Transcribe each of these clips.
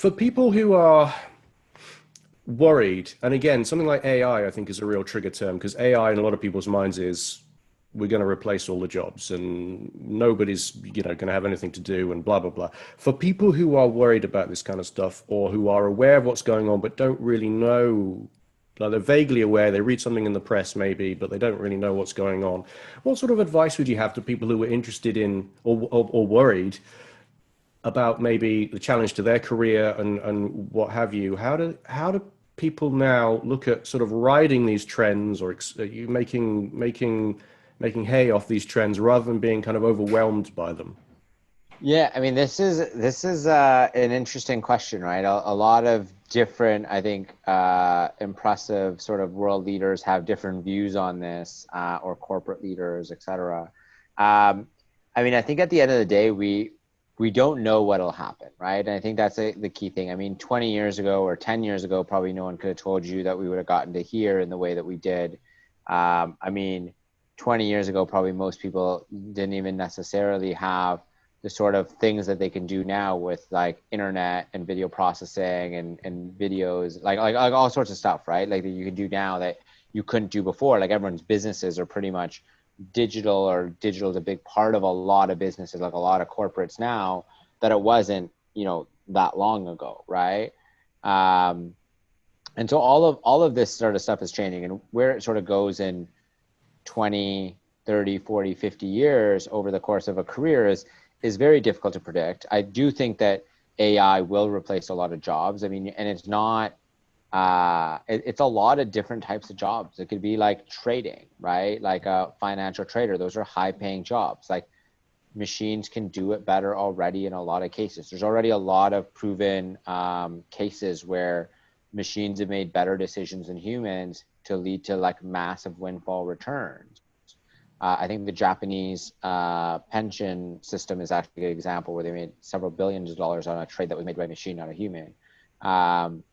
For people who are worried, and again, something like AI, I think, is a real trigger term because AI in a lot of people's minds is we're going to replace all the jobs and nobody's going to have anything to do and blah blah blah. For people who are worried about this kind of stuff or who are aware of what's going on but don't really know, like they're vaguely aware, they read something in the press maybe, but they don't really know what's going on. What sort of advice would you have to people who are interested in or worried about maybe the challenge to their career and what have you? How do people now look at sort of riding these trends or you making hay off these trends rather than being kind of overwhelmed by them? Yeah, I mean, this is an interesting question, right? A lot of different, I think, impressive sort of world leaders have different views on this, or corporate leaders, et cetera. I mean, I think at the end of the day, we don't know what'll happen, right? And I think that's the key thing. I mean, 20 years ago or 10 years ago, probably no one could have told you that we would have gotten to here in the way that we did. I mean, 20 years ago, probably most people didn't even necessarily have the sort of things that they can do now with like internet and video processing and videos, like all sorts of stuff, right? Like that you can do now that you couldn't do before. Like everyone's businesses are pretty much digital, or digital is a big part of a lot of businesses, like a lot of corporates now, that it wasn't, that long ago, right? Um, and so all of this sort of stuff is changing, and where it sort of goes in 20, 30, 40, 50 years over the course of a career is very difficult to predict. I do think that AI will replace a lot of jobs. I mean, and it's not, it's a lot of different types of jobs. It could be like trading, right? Like a financial trader. Those are high paying jobs. Like machines can do it better already in a lot of cases. There's already a lot of proven cases where machines have made better decisions than humans to lead to like massive windfall returns. I think the Japanese pension system is actually a good example where they made several billions of dollars on a trade that was made by a machine, not a human. Um,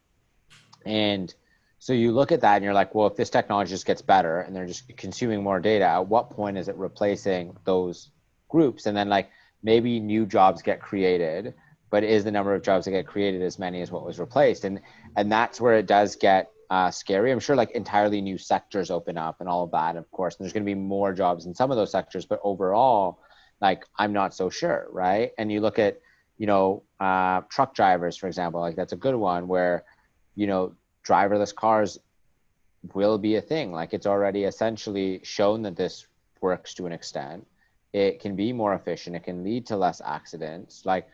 and so you look at that and you're like, well, if this technology just gets better and they're just consuming more data, at what point is it replacing those groups? And then like maybe new jobs get created, but is the number of jobs that get created as many as what was replaced? And that's where it does get scary. I'm sure like entirely new sectors open up and all of that, of course. And there's going to be more jobs in some of those sectors, but overall, like I'm not so sure, right? And you look at, truck drivers, for example, like that's a good one where, driverless cars will be a thing. Like it's already essentially shown that this works to an extent. It can be more efficient. It can lead to less accidents. Like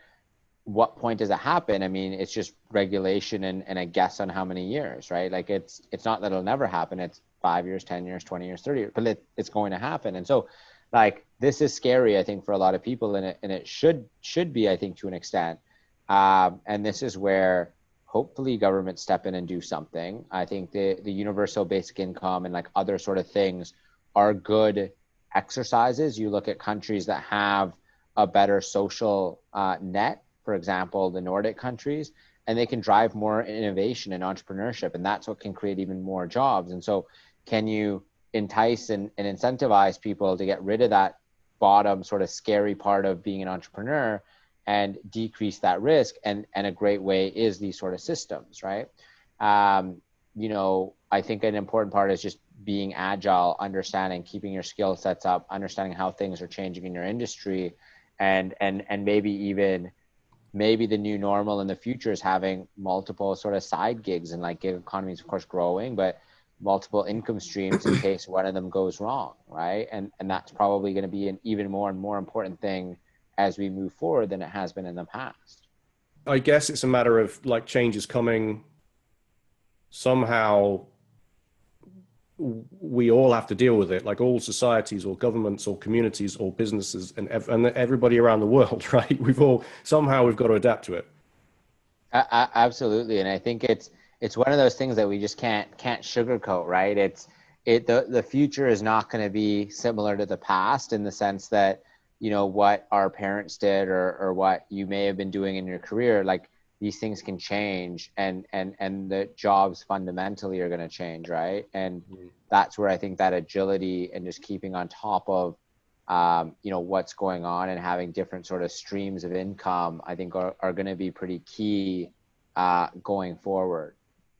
what point does it happen? I mean, it's just regulation and a guess on how many years, right? Like it's not that it'll never happen. It's 5 years, 10 years, 20 years, 30 years, but it's going to happen. And so like this is scary, I think, for a lot of people, and it should be, I think, to an extent. And this is where hopefully governments step in and do something. I think the universal basic income and like other sort of things are good exercises. You look at countries that have a better social net, for example, the Nordic countries, and they can drive more innovation and entrepreneurship, and that's what can create even more jobs. And so can you entice and incentivize people to get rid of that bottom sort of scary part of being an entrepreneur and decrease that risk? And a great way is these sort of systems, right? I think an important part is just being agile, understanding, keeping your skill sets up, understanding how things are changing in your industry, and maybe the new normal in the future is having multiple sort of side gigs, and like gig economy is of course growing, but multiple income streams in case one of them goes wrong, right? And that's probably going to be an even more and more important thing as we move forward than it has been in the past. I guess it's a matter of like change is coming somehow. We all have to deal with it, like all societies or governments or communities or businesses and everybody around the world, right? We've got to adapt to it. Absolutely, and I think it's one of those things that we just can't sugarcoat, right? The future is not going to be similar to the past in the sense that what our parents did or what you may have been doing in your career, like these things can change, and the jobs fundamentally are going to change, right? And that's where I think that agility and just keeping on top of what's going on and having different sort of streams of income, I think are going to be pretty key going forward.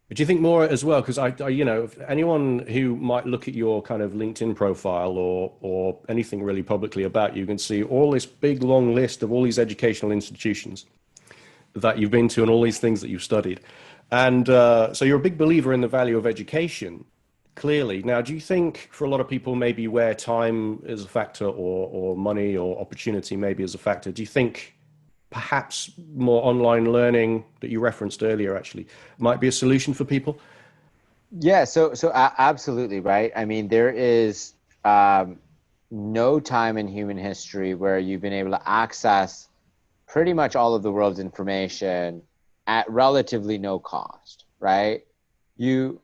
But do you think more as well? Because you know, if anyone who might look at your kind of LinkedIn profile or anything really publicly about you can see all this big long list of all these educational institutions that you've been to and all these things that you've studied. And so you're a big believer in the value of education, clearly. Now, do you think for a lot of people, maybe where time is a factor or money or opportunity maybe is a factor, do you think perhaps more online learning that you referenced earlier actually might be a solution for people? Yeah, absolutely, right? I mean, there is no time in human history where you've been able to access pretty much all of the world's information at relatively no cost, right? You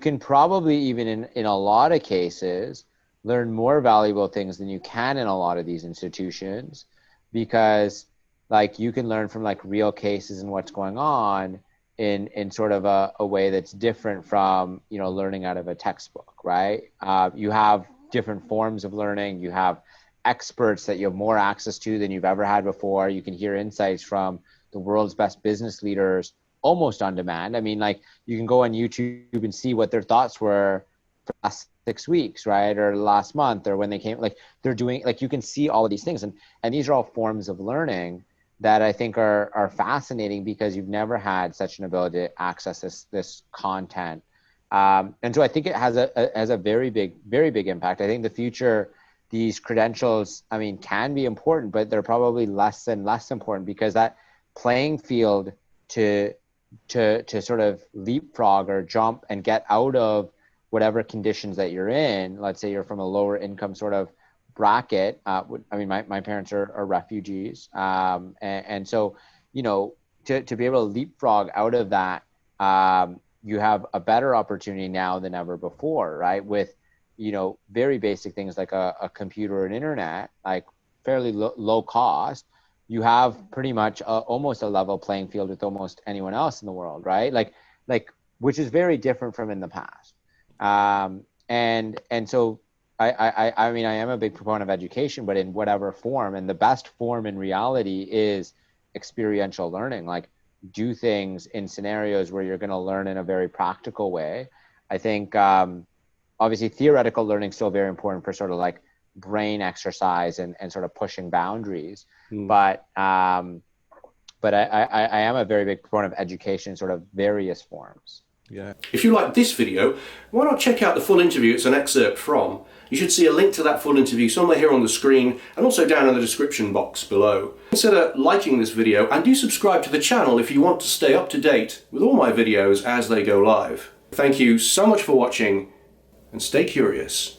can probably even in a lot of cases learn more valuable things than you can in a lot of these institutions, because like you can learn from like real cases and what's going on in sort of a way that's different from, you know, learning out of a textbook, right? You have different forms of learning. You have experts that you have more access to than you've ever had before. You can hear insights from the world's best business leaders almost on demand. I mean, like you can go on YouTube and see what their thoughts were for the last 6 weeks, right? Or last month, or when they came, like they're doing, like you can see all of these things. And these are all forms of learning that I think are fascinating because you've never had such an ability to access this content. And so I think it has a very big impact. I think the future, these credentials, I mean, can be important, but they're probably less and less important because that playing field to sort of leapfrog or jump and get out of whatever conditions that you're in. Let's say you're from a lower income sort of bracket. I mean, my parents are refugees. And so, you know, to be able to leapfrog out of that, you have a better opportunity now than ever before, right? With, you know, very basic things like a computer or an internet, like fairly low cost, you have pretty much almost a level playing field with almost anyone else in the world, right? Like which is very different from in the past. And so I mean, I am a big proponent of education, but in whatever form, and the best form in reality is experiential learning. Like do things in scenarios where you're going to learn in a very practical way. I think obviously theoretical learning is still very important for sort of like brain exercise and sort of pushing boundaries. But I am a very big proponent of education in sort of various forms. Yeah. If you like this video, why not check out the full interview it's an excerpt from. You should see a link to that full interview somewhere here on the screen and also down in the description box below. Consider liking this video and do subscribe to the channel if you want to stay up to date with all my videos as they go live. Thank you so much for watching and stay curious.